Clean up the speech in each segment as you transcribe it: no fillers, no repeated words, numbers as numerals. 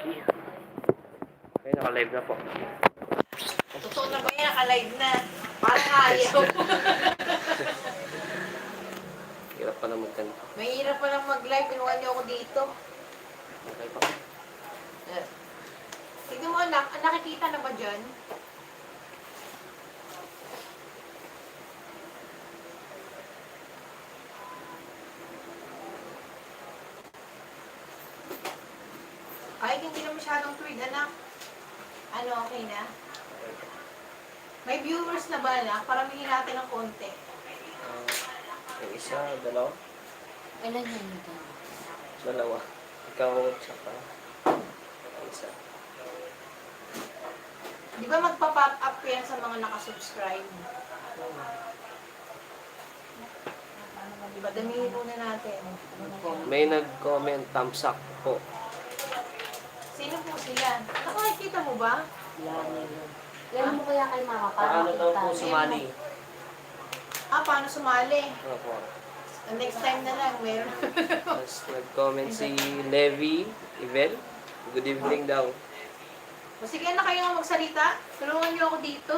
Okay, naka-live na po. Totoo na ba yan? Naka-live na. Parang ayaw. Hirap pa na magkanta. Mahirap pa lang mag-live. Pinuha niyo ako dito. Okay pa. Tignan mo anak, nakikita na ba dyan? Kahit hindi na masyadong tweet, anak. Ano, okay na? May viewers na ba, anak? Paramihin natin ng konti. Yung isa, dalawa. Ilan yan ito? Dalawa. Ikaw, tsaka isa. Di ba magpa-pop up yan sa mga nakasubscribe? Di ba, damihin muna natin. May nag-comment, thumbs up po. Sino po sila? Nakakita mo ba? Yan yun. Yan mo kaya kay mama para Paano daw po makita. sumali? Paano sumali? Opo. Next time na lang, meron. Tapos nag-comment si Levi Ivel. Good evening daw. O sige na kayo magsalita. Tulungan niyo ako dito.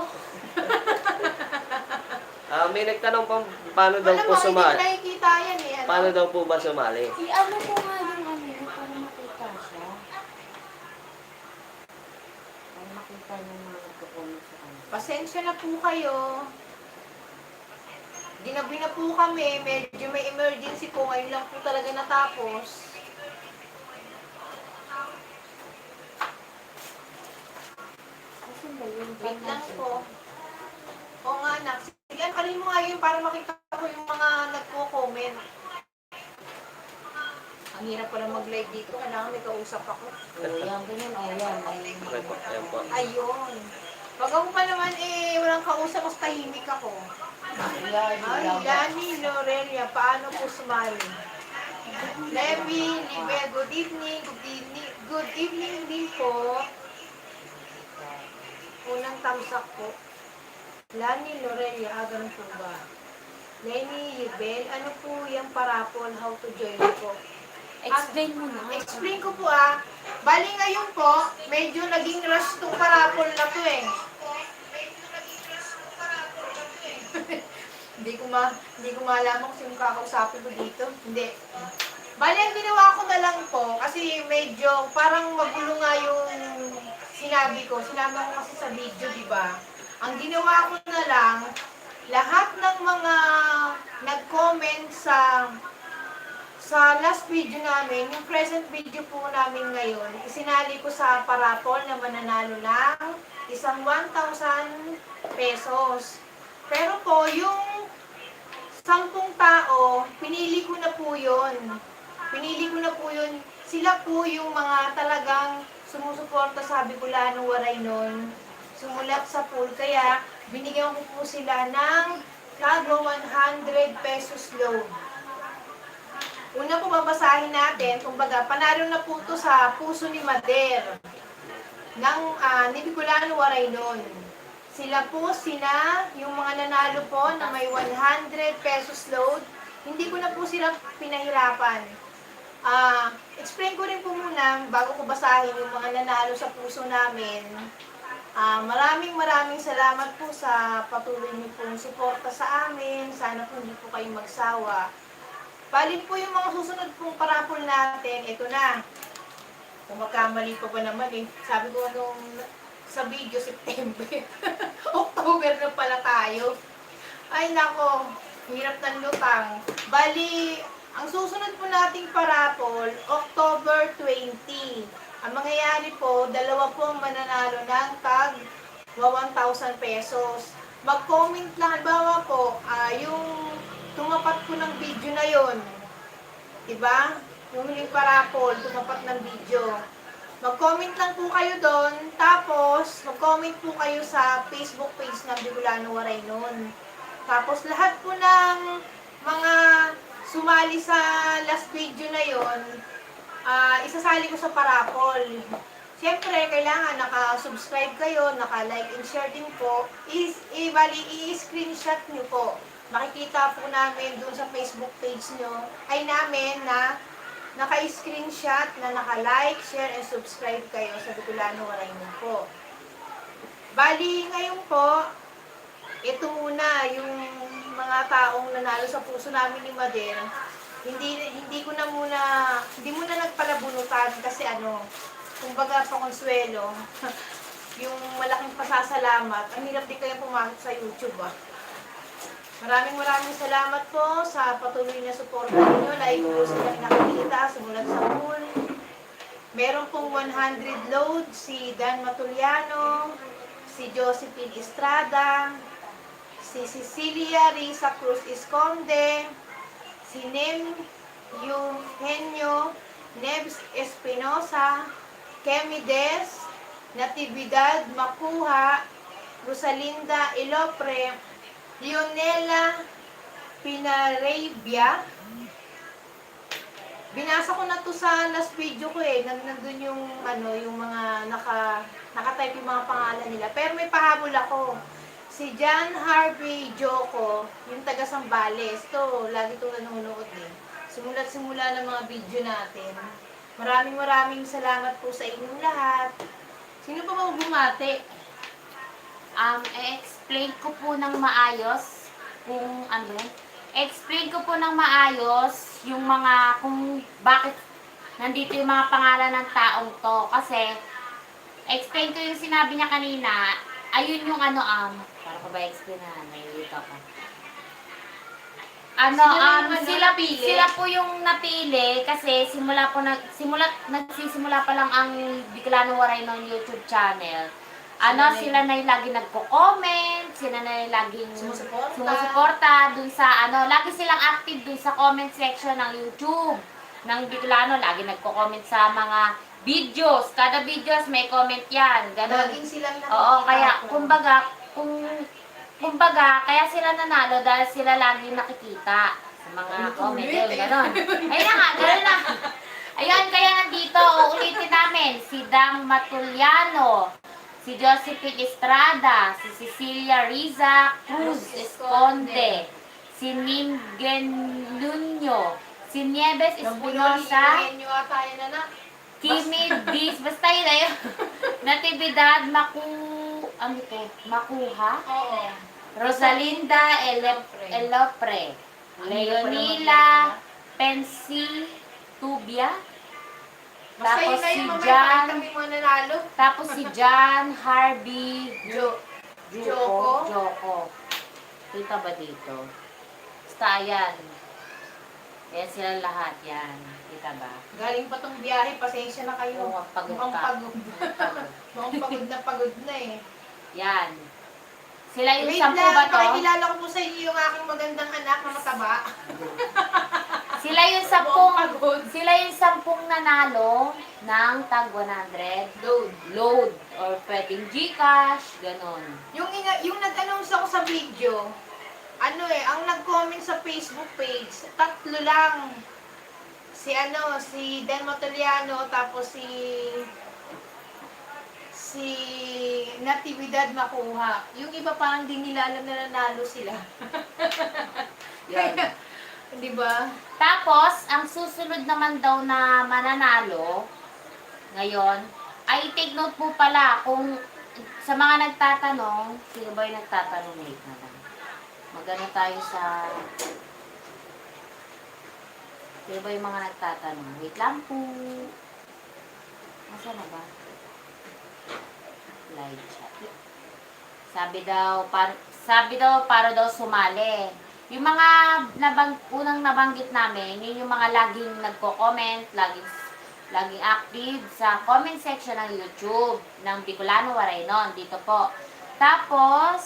May nagtanong pa paano daw Alam po mo, hindi ko sumali. nakikita yan eh. Ano? Paano daw po ba sumali? I-ano ko nga yung ano para makita siya. Para makita niyo mga nagko-comment sa kanya. Pasensya na po kayo. Ginabi na po kami. Medyo may emergency po. Ngayon lang po talaga natapos. Kasi ba yun? Wait lang po. Oo nga anak. Sige, alin mo nga yun para makita ko yung mga nagko-comment. Ang hirap pala mag-live dito. Kailangan may kausap ako. Yan, ganyan. O, yan. Okay po, ayan po. Ayun. Pag ako pa naman walang kausap, mas tahimik ako. Ay, Lani Lorelia, paano po sumali? Levi, Libe, good evening, good evening din po. Unang tamsak po. Lani Lorelia, ganun po ba? Lenny Libel, ano po yung parapol, how to join po? Explain mo na. Explain ko po Bali ngayon po, medyo naging rush tong parapol na to eh. Hindi ko malaman kung sino kakausapin ko dito. Hindi. Bali, ang ginawa ko na lang po, kasi medyo parang magulo nga yung sinabi ko. Sinama ko kasi sa video, di ba? Ang ginawa ko na lang, lahat ng mga nag-comment sa last video namin, yung present video po namin ngayon, isinali ko sa parapol na mananalo ng isang 1,000 pesos. Pero po, yung 10 tao, pinili ko na po yun. Sila po yung mga talagang sumusuporta sa Bicolano Waray nun. Sumulat sa pool. Kaya, binigyan ko po sila ng kada 100 pesos loan. Una po babasahin natin, kumbaga, panalo na po ito sa puso ni Mader ng ni Bicolano Waray nun. Sila po, yung mga nanalo po na may 100 pesos load, hindi ko na po sila pinahirapan. Explain ko rin po muna, bago ko basahin yung mga nanalo sa puso namin. Maraming salamat po sa patuloy niyo pong suporta sa amin. Sana po hindi po kayong magsawa. Bali po yung mga susunod pong parapol natin, ito na. Kung magkamali pa ba naman sabi ko sa video, September. October na pala tayo. Ay nako, hirap ng lutang. Bali, ang susunod po nating parapol, October 20. Ang mangyayari po, dalawa po ang mananalo ng tag 1,000 pesos. Mag-comment lang, halimbawa po, yung tumapat po ng video na yon, diba? Yung huling parapol, tumapat ng video. Mag-comment lang po kayo doon, tapos mag-comment po kayo sa Facebook page ng Bicolano Waray nun. Tapos lahat po ng mga sumali sa last video na yon, isasali ko sa parapol. Siyempre, kailangan naka-subscribe kayo, naka-like and share din po. I-screenshot nyo po. Makikita po namin doon sa Facebook page nyo, ay namin na naka-screenshot na naka-like, share, and subscribe kayo sa Bicolano Waraynong po. Bali, ngayon po, ito muna yung mga taong nanalo sa puso namin ni Mader. Hindi muna nagpalabunutan kasi kumbaga pakonsuelo, yung malaking pasasalamat. Ang hirap din kaya pumasok sa YouTube Maraming salamat po sa patuloy na suporta ninyo. Like po sila nakikita, sumulat sa pool. Meron pong 100 load si Dan Matuliano, si Josephine Estrada, si Cecilia Risa Cruz Esconde, si Nem Eugenio Nebs Espinosa, Kemi Des, Natividad Makuha, Rosalinda Ilopre, Leonela Pinarabia. Binasa ko na to sa last video ko nandun yung yung mga nakatype yung mga pangalan nila. Pero may pahabol ako. Si John Harvey Joko, yung taga Sambales. To, lagi to nanonood Simula ng mga video natin. Maraming salamat po sa inyong lahat. Sino pa ba bumati? I-explain ko po ng maayos explain ko po ng maayos yung mga, kung bakit nandito yung mga pangalan ng taong to. Kasi, explain ko yung sinabi niya kanina, ayun yung para ko ba explain na, nahilito ako. Sila po yung napili kasi nagsisimula pa lang ang Bicolano Waraynong YouTube channel. Sila na yung lagi nagko-comment, sila na yung laging sumusuporta dun sa lagi silang active dun sa comment section ng YouTube ng Bicolano, lagi nagko-comment sa mga videos. Kada videos may comment yan. Ganon. Laging silang nakikita. Oo, kaya kumbaga, kaya sila nanalo dahil sila lagi nakikita sa mga comment. Ganon. Ayun na nga, ganon na. Ayun, kaya nandito, uulitin namin, si Dang Matuliano, si Josephine Estrada, si Cecilia Riza Cruz Esconde, si Nim Genluño, si Nieves Espinosa, Kimi Diz, basta yun na yun. Natividad Makuha, Oo. Rosalinda Elopre, Leonila Pensitubia, Basta tapos yun na si yun, mamaya John, kami mga nanalo. tapos si John Harvey Joko. Joko. Kita ba dito? Basta yan. Yan sila lahat yan. Kita ba? Galing pa tong biyahe, pasensya na kayo. Oo, pagod Mukhang ka. pagod. Mukhang pagod na Yan. Sila yung Wait 10 ba lang, to? pakikilala ko po sa inyo yung aking magandang anak na mataba. Sila yung 10 nanalo ng tag 100 load or pwedeng Gcash, ganon. Yung nag-announce ako sa video, ang nag-comment sa Facebook page, 3 lang. Si Dan Matuliano, tapos si Natividad Makuha. Yung iba parang di nila alam na nanalo sila. Yan. Di ba? Tapos, ang susunod naman daw na mananalo ngayon, ay take note po pala kung sa mga nagtatanong, sino ba yung nagtatanong? Wait na lang. Magano tayo sa... Sino ba yung mga nagtatanong? Wait lang po. Nasaan na ba? Live chat. Sabi daw para daw sumali. Yung mga unang nabanggit namin, yun yung mga laging nagko-comment, laging active sa comment section ng YouTube ng Bicolano Waraynong. Dito po. Tapos,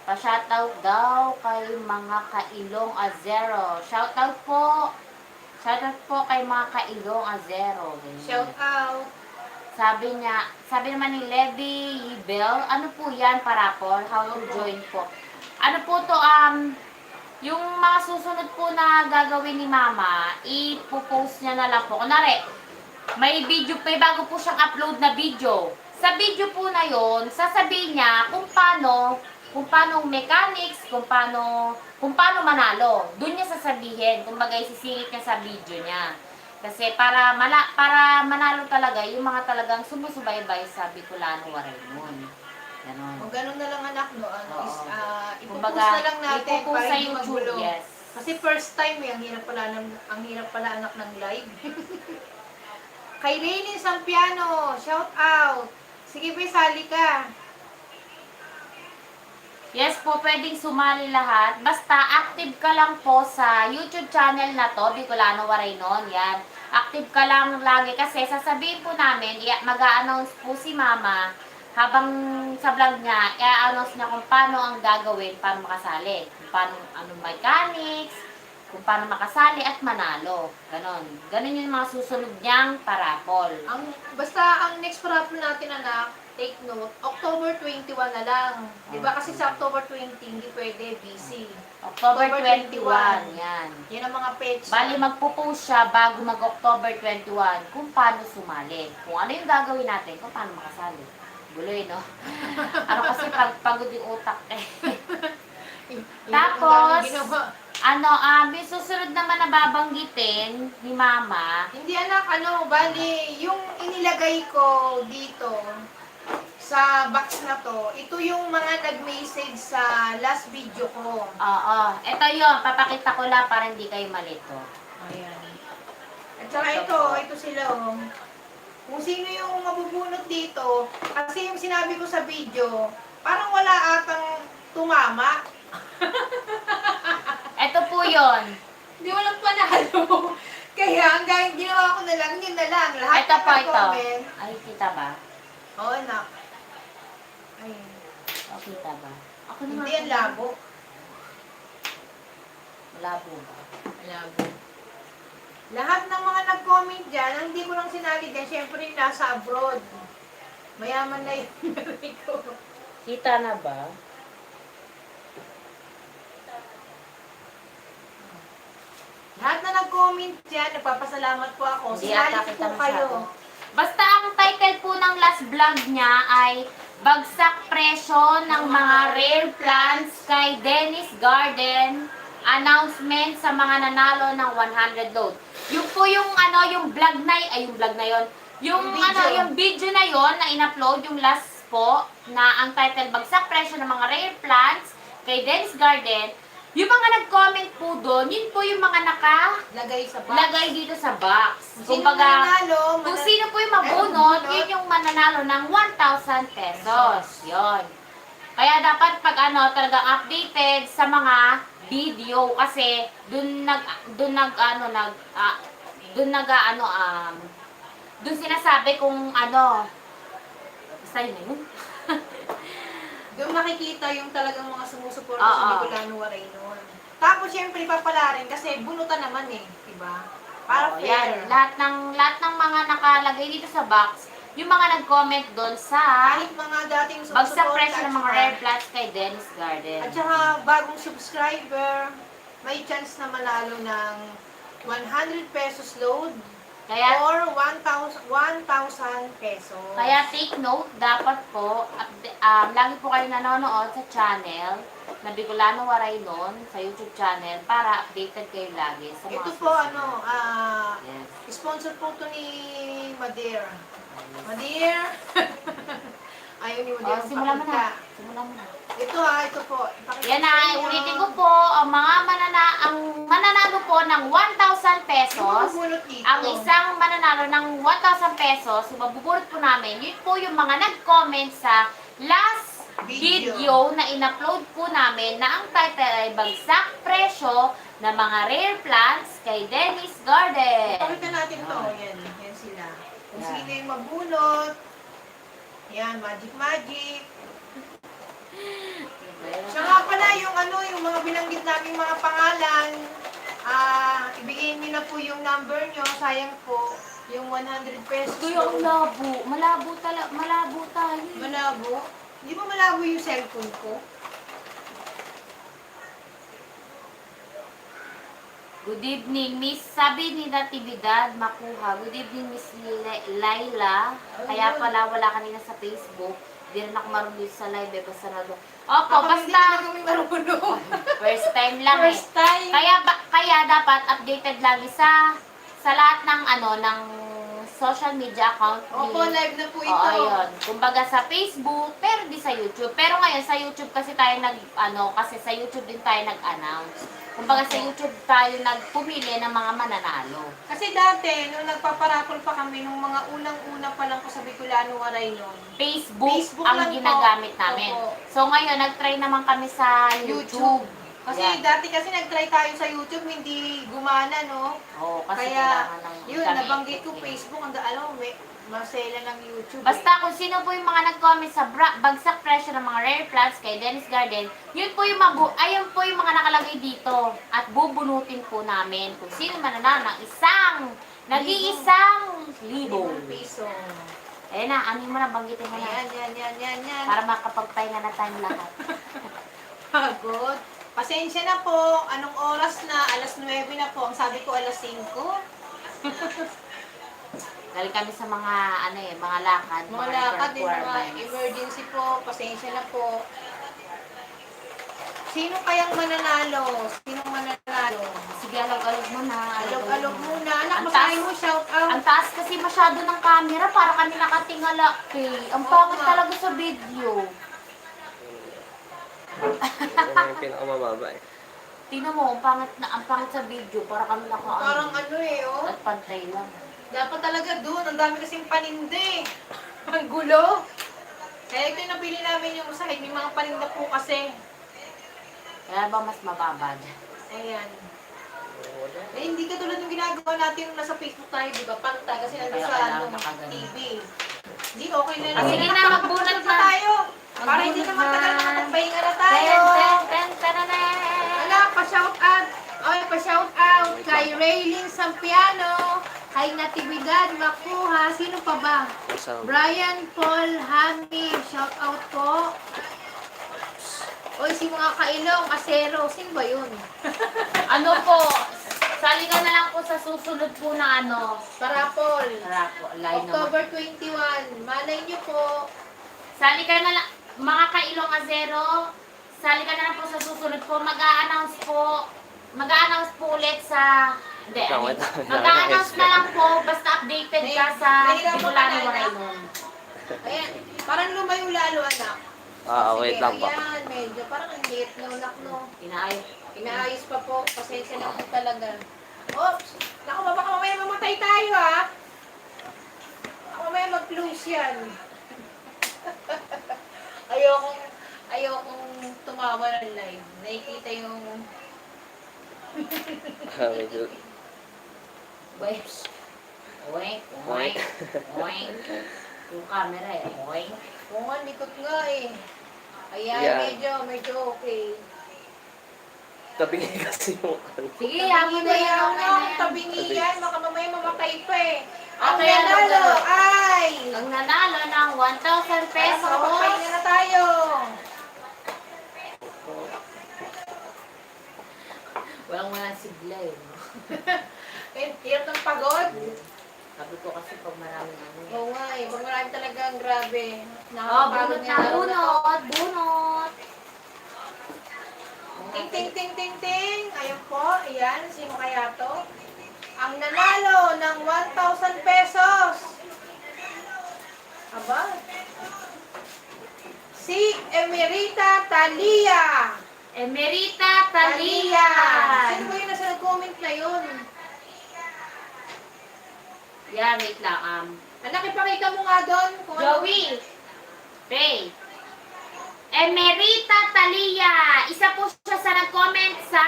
pa-shoutout daw kay mga Kailong Azero. Shoutout po kay mga Kailong Azero. Shout out. Sabi naman ni Levi Bell, ano po yan, parapol? How to join po? Ano po to, yung mga susunod po na gagawin ni Mama, ipopost niya na lang po. Kunwari, may bago po siyang upload na video. Sa video po na yon, sasabihin niya kung paano mechanics, kung paano manalo. Doon niya sasabihin, kumbaga isisingit niya sa video niya. Kasi para manalo talaga yung mga talagang sumusubaybay sa Bicolano Waraymon. Ganon. O ganun na lang anak, no? Oo. Ipupost Kumbaga, na lang natin ipopost para sa hindi YouTube, magulo. yes. Kasi first time ang hirap pala anak ng live. Kay Raylene Sampiano, shout out. Sige, be, sali ka. Yes po, pwedeng sumali lahat. Basta active ka lang po sa YouTube channel na to, Bicolano Waraynon. Yan. Active ka lang lagi kasi sasabihin po namin, mag-a-announce po si Mama habang sa vlog niya, i-announce niya kung paano ang gagawin para makasali. Kung paano, anong mechanics, kung paano makasali at manalo. Ganon. Ganon yung mga susunod niyang parapol. Basta ang next parapol natin, anak, take note, October 21 na lang. Di ba kasi sa October 20, hindi pwede, busy. October October 21, yan. Yan ang mga page. Bali, magpo-post siya bago mag-October 21 kung paano sumali. Kung ano yung gagawin natin, kung paano makasali. Guloy, no? Ano kasi pagod yung utak eh. Tapos, may susunod naman na babanggitin ni Mama. Hindi anak, bali, yung inilagay ko dito sa box na to, ito yung mga nag-message sa last video ko. Oo. Ito yun, papakita ko lang para hindi kayo malito. Ayan. At saka ito sila, oh. Kung sino yung mabubunot dito, kasi yung sinabi ko sa video, parang wala atang tumama. Ito po yun. Hindi mo lang panalo. Kaya hanggang ginawa ko na lang, yun na lang. Lahat Ito po, ng ito. comment. Ay, kita ba? Oo, anak. Ayun. O, kita ba? Ako naman. Hindi yan labo. Labo ba? Labo. Lahat ng mga nag-comment dyan, ang hindi ko lang sinali dyan, syempre yung nasa abroad. Mayaman na yung nanay ko. Kita na ba? Lahat na nag-comment dyan, nagpapasalamat po ako. Hindi Sinali ata ko kita po kayo. masyado. Basta ang title po ng last vlog niya ay Bagsak Presyo ng mga Rare Plants kay Dennis Garden. Announcement sa mga nanalo ng 100 load. Yung po yung yung vlog na yon. Yung Yung video. yung video na yon na in-upload yung last po na ang title Bagsak Presyo ng mga Rare Plants kay Dennis Garden. Yung mga nag-comment po doon, yun po yung mga Lagay sa box. lagay dito sa box. Kung sino Kumbaga, mananalo, kung sino po yung mabunot, yun yung mananalo ng 1,000 pesos. Yun. Kaya dapat pag talagang updated sa mga video kasi doon sinasabi kung basta yun yun. Doon makikita yung talagang mga sumusuporta Oo. sa Bicolano Waraynon. Tapos, syempre, papala rin kasi bunutan naman eh. Diba? Para Oo, fair. yan. Lahat ng mga nakalagay dito sa box, yung mga nag-comment doon sa Kahit mga dating Bagsak sumusuporta. Presyo ng mga Rare Plants kay Dennis Garden. At saka, bagong subscriber, may chance na manalo ng 100 pesos load Kaya or 1,000 pesos. Kaya take note, dapat po, lagi po kayo nanonood sa channel na Bicolano Waraynon sa YouTube channel para updated kayo lagi sa mga Ito po, susunod. Yes. sponsor po to ni Madeir. Madeir! Ayaw ni Madeir. Simulan mo na. Simulan mo na. Ito po. Ipakita Yan ko na, sa inyo. ulitin ko po, ang mananalo po ng 1,000 pesos. Bubulot dito. Ang isang mananalo ng 1,000 pesos, yung mabubulot po namin, yun po yung mga nag-comment sa last video na in-upload po namin na ang title ay Bagsak Presyo ng mga Rare Plants kay Dennis Garden. Pakita natin to. Yan. Yan sila. Kung Yan. sino yung mabulot. Yan, magic. Siya nga pala, yung mga binanggit namin mga pangalan, ibigay niyo na po yung number nyo. Sayang po, yung 100 pesos. Kuya, ang labo. Malabo tayo. Malabo? Di ba malabo yung cellphone ko? Good evening, Miss. Sabi ni Natividad Makuha. Good evening, Miss Laila. Kaya pala wala kanina sa Facebook. Hindi rin ako marunong sa live eh. Basta Opo, Hindi basta na kami marunong. first time lang First time. Kaya dapat updated lagi sa sa lahat ng ng social media account. Opo, live na po ito. Oo, ayun. Kumbaga sa Facebook, pero di sa YouTube. Pero ngayon sa YouTube kasi tayo kasi sa YouTube din tayo nag-announce. Kumbaga sa YouTube tayo nagpumili ng mga mananalo. Kasi dati, nung nagpaparapol pa kami, nung mga unang-una pa lang po sa Bicolano Waray noon, Facebook lang ang po. ginagamit namin. Opo. So ngayon, nag-try naman kami sa YouTube. Kasi Yan. dati kasi nag-try tayo sa YouTube, hindi gumana, no? Oo, kasi Kaya, kailangan ng yun, internet. nabanggit ko Facebook, alam mo, may masela ng YouTube. Basta kung sino po yung mga nag-comment sa bagsak presyo ng mga rare plants kay Dennis Garden, yun po yung ayun po yung mga nakalagay dito. At bubunutin po namin kung sino mananalo ng nag-iisang libo. Piso. Ayun na, ano mo na, banggitin mo na. Yan. Para makapagpahinga na tayong lahat. Pagod. Pasensya na po. Anong oras na? Alas 9 na po. Ang sabi ko alas 5. Dahil kami sa mga, mga lakad. Mga lakad din, mga requirements. emergency po. Pasensya na po. Sino kayang mananalo? Sinong mananalo? Sige, alog-alog mo na. Alog-alog muna. Anak, Ang masahin taas. mo, shout out. Ang taas kasi masyado ng camera, para kami nakatingala. Ang Oo pangit nga. talaga sa video. Yan yung pinakamababa eh. Tingnan mo, ang pangit sa video, para kami Parang oh. At pantay lang. Dapat talaga doon. Ang dami kasing paninde. Ang gulo. Kaya ito yung napili namin yung usahin. May mga paninda po kasi. Kaya ba mas mababa dyan? Ayan. Wala. Eh, hindi ka tulad ng ginagawa natin nung nasa Facebook tayo, di ba? Pantay kasi nandun Kaya sa kailangan nakaganon. TV. Hindi, okay na lang. Sige na, magbunot pa na. tayo. Para hindi Magbunot naman tagal na. makapagpahinga na tayo. Wala, pa-shout out. Okay, pa-shout out kay Raylene Sampiano, kay Natividad Makuha. Sino pa ba? Masama. Brian Paul Hami, shout out po. Oy, si mga kailong, asero. Sino ba yun? Ano po, sali ka na lang po sa susunod po na Parapol. Tara po, line naman. October 21. Malay niyo po. Sali ka na lang, mga kailong azero, sali ka na lang po sa susunod po. Mag-a-announce po ulit sa... Hindi, mag-a-announce na lang po, basta updated ka sa Bicolano Waray nun. Ayan, parang lumayo lalo, anak. Wait lang pa. Ayan, medyo parang ang liit na unak, no. Inaayos. Inaayos pa po. Pasensya na po talaga. Oops! Naku, baka mamaya mamatay tayo, ha? Baka mamaya mag-close yan. ayokong tumawa ng live. Nakikita yung... Medyo. Oink, oink, oink, oink. Yung camera oink. Oo nga, likot nga eh. Ayan, Yan. medyo okay. Tabingin kasi yung Sige, Tabingi yaman na na yan, yan. no? Tabingi yan. Baka mamaya mamatay pa eh. Ang Okay, nanalo ay... Ang nanalo ng 1,000 Peso! pesos. Makapagpahinga na tayo. Walang sigla eh. Hirap ng pagod. Sabi ko kasi pag maraming Oo nga eh. Pag marami talagang grabe. Oh, bunot na, bunot, bunot. Ting, ting, ting, ting, ting. Ayun po. Ayan. Sino kaya to? Ang nanalo ng 1,000 pesos. Aba. Si Emerita Talia. Emerita Talia. Sino ba yung nasa nag-comment na yun? Yan, wait lang. Anak, ipakita mo nga doon. Kung ano- Joey. Ray. Emerita Talia. Isa po siya sa nag-comment sa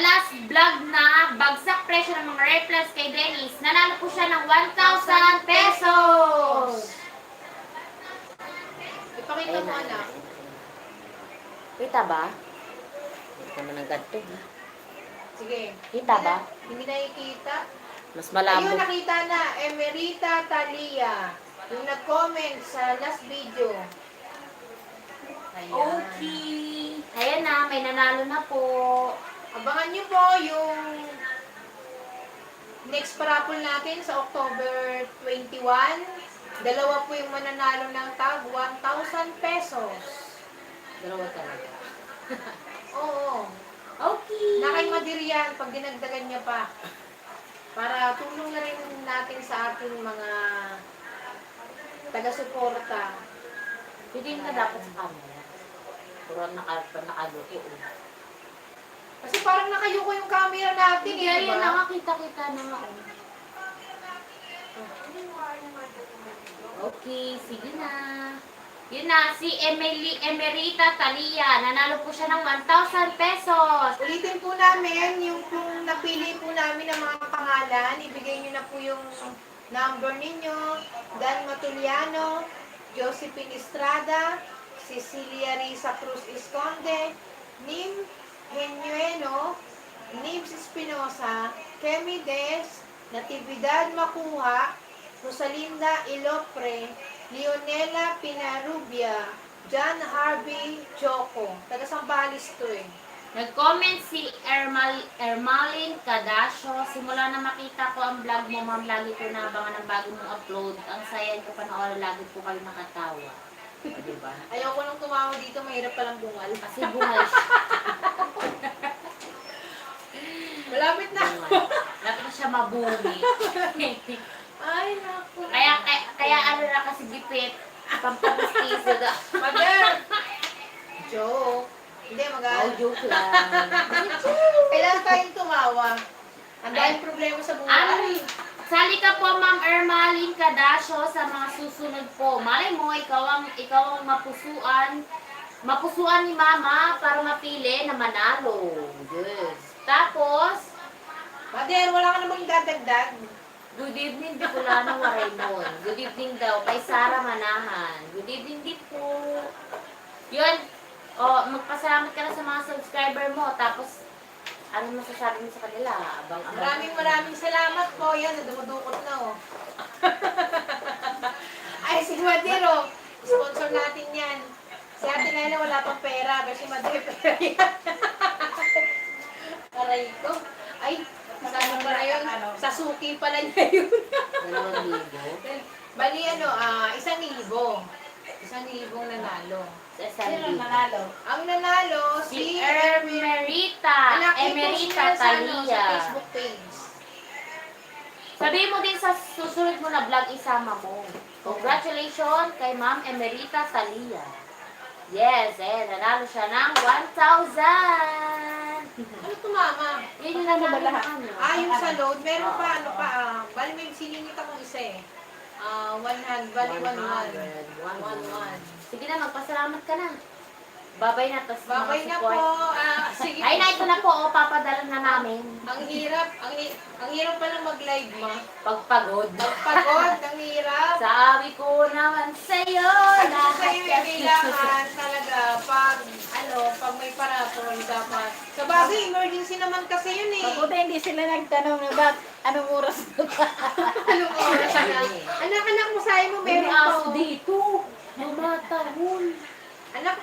last vlog na bagsak presyo ng mga replants kay Dennis. Nanalo po siya ng 1,000 pesos. Ipakita mo, anak. Kita ba? Kita mo ng ganito. Sige. Kita ba? Hindi nakikita. Mas Ayun, nakita na. Emerita Talia. Yung nag-comment sa last video. Ayan. Okay. Ayan na, may nanalo na po. Abangan nyo po yung next parapol natin sa October 21. Dalawa po yung mananalo ng tag 1,000 pesos. Dalawa talaga. Oo. Okay. Na kay Madirian, pag dinagdagan niya pa. Para tulong na rin natin sa ating mga taga-suporta. Hindi ka dapat sa camera. Puro nakaluto. Kasi parang nakayuko yung camera natin, Hindi, eh, di ayun, ba? nakakita-kita na nga. Okay, sige na. Yun na, si Emerita Talia. Nanalo po siya ng 1,000 pesos. Ulitin po namin, yung kung napili po namin ng mga pangalan, ibigay nyo na po yung number ninyo. Dan Matuliano, Josephine Estrada, Cecilia Risa Cruz Esconde, Nim Henueno, Nibs Espinosa, Kemi Des, Natividad Makuha, Rosalinda Ilopre, Leonela Pinarubia, John Harvey Choco. Taga Sambales to eh. Nag-comment si Ermalin Cadasio. Simula na makita ko ang vlog mo, ma'am, lagi ko naabangan ang bago mong upload. Ang saya ko panoorin, lagi po kayo nakatawa. O, diba? Ayoko nang tumawa dito, mahirap palang bungal. Kasi bungal siya. Malapit na. Dapat na siya mabungi. Ay, naku. kaya ano na kasi gipit. Pampapustiso da. Mother! Joke. Hindi, Oh, joke lang. Kailangan tayong tumawa. Ang daming problema sa buhay. Sali ka po, Ma'am Ermalin Cadasio, sa mga susunod po. Malay mo, ikaw ang mapusuan. Mapusuan ni Mama para mapili na manalo. Yes. Tapos, Mother, wala ka namang dadagdag. good evening, Bicolano Raymond. Good evening daw kay Sara Manahan. Good evening din po. Yun. O, magpasalamat ka na sa mga subscriber mo. Tapos, ano masasabi mo sa kanila? Maraming salamat po. Yan, dumudukot na oh. Ay, si Mother oh. Sponsor natin yan. Si Ate Nena wala pang pera. Pero si Mother pera yan. Aray ko. Ay, saan ba na yun? Sa suki pala niya yun. 2,000. Bali 1,000. 1,000 nanalo. Sino nanalo? Ang nanalo, Si si Emerita. Anak Emerita sa Talia. Facebook page. Sabihin mo din sa susunod mo na vlog, isama mo. Congratulations kay Ma'am Emerita Talia. Yes, nanalo siya ng 1,000. Ano to, Mama? Yun yung nanalo ng ano. Yung sa load, meron pa, Oo, ano pa, bali may siningit akong isa eh. 100, bali 1,100. 1,100. Sige na, magpasalamat ka na. Babay na, tas Babay na po. Sige. Ay na, ito na po, papadala na namin. Ang hirap palang mag-live, ma. Pagpagod. Pagpagod, ang hirap. Sabi ko naman sa'yo, Ano sa'yo yung kailangan talaga pag may parapol dapat. Sa bagay, emergency naman kasi yun eh. Mabuti hindi sila nagtanong na ba't anong oras na ba? Anong oras na? Anak mo sa'yo mo, May meron aso pa. dito. Mamatahol. Anak,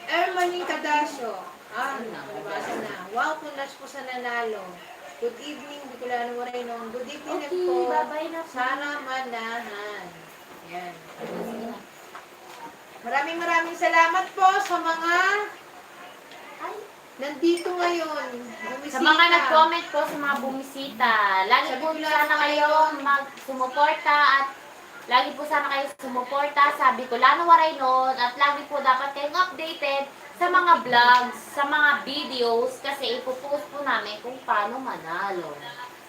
Ermaning Cadasio. Nabasa na. Wow, congrats po sa nanalo. Good evening, Bicolano Moreno. Good evening Okay, po. babay na po. Sana manahan. Yan. Maraming salamat po sa mga nandito ngayon. Bumisita. Sa mga nag-comment po, sa mga bumisita, lagi Sabi po ko lang sana kayo. kayong mag-sumuporta at lagi po sana kayo sumuporta sa Bicolano Waraynon at lagi po dapat kayong updated sa mga vlogs, sa mga videos kasi ipopost po namin kung paano manalo.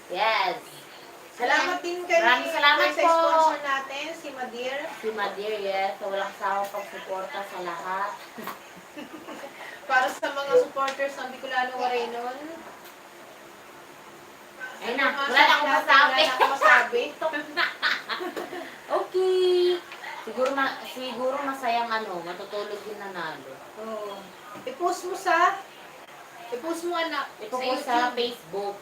Yes. Salamat din kay Maraming salamat sa po. sponsor natin, si Madir. Si Madir, yes. So, walang sawang pagsuporta sa lahat. Para sa mga supporters ng Bicolano Waraynon. Ayun na, wala na akong masabi. Wala na akong masabi. Okay. Siguro masayang matutulog yung nanalo. Oo. I-post mo anak. Ipopost sa Facebook.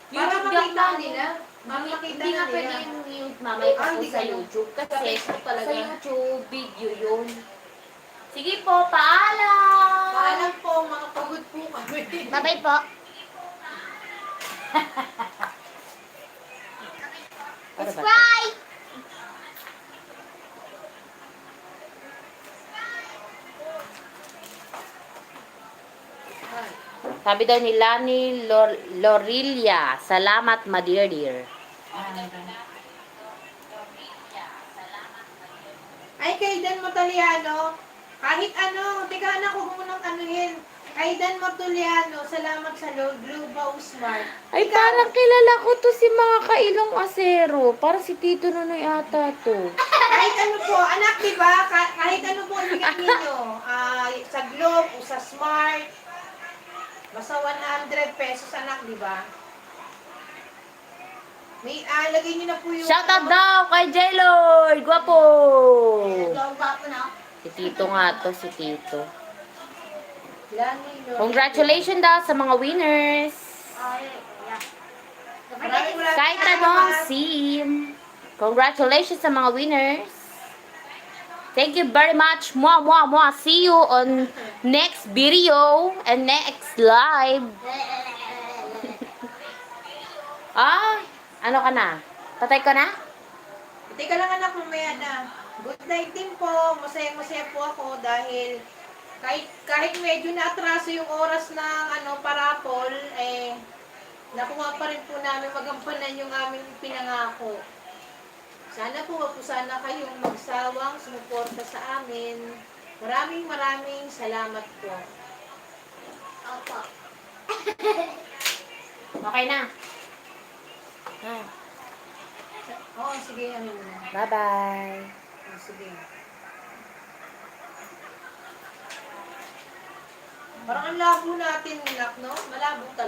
Para YouTube makita lang nila. Para makita Hindi nga nila. pwede yung mama hindi ipopost sa ganun. YouTube. Sa Kasi Facebook talaga. sa YouTube, video yun. Sige po, paalam! Paalam po, mga pagod po kami. Bye-bye po. Subscribe! Hi. Sabi daw ni Lani Lorilia, salamat ma dear dear. Ay, kay Dan Mataliano, kahit ano, teka anak, huwag mo nang anuhin. Kay Dan Mataliano, salamat sa Global Smart. Ay, parang kilala ko to si mga kailong asero. Parang si Tito Nonoy ata to. Kahit ano po, anak, di ba? Kahit ano po ibigay ninyo. Sa Globe o sa Smart. Basta 100 pesos, anak, di ba? May, lagay niyo na po yung... Shoutout daw kay J-Lord! Gwapo! Gwapo na. Si Tito nga to, si Tito. Lani, Lord. Congratulations daw sa mga winners. Maraming Kahit anong sim. Congratulations sa mga winners. Thank you very much. Mwah, mwah, mwah. See you on next video and next live. Ano ka na? Patay ka na? Teka lang anak, mamaya na. Good night din po. Masaya-masaya po ako dahil kahit medyo naatraso yung oras ng parapol, nakuha pa rin po namin magampanan yung aming pinangako. Sana po, wag po sana kayong magsawang sumuporta sa amin. Maraming salamat po. Opo. Okay na. Oo, sige. Bye-bye. Sige. Parang ang labo natin, no? Malabo talaga.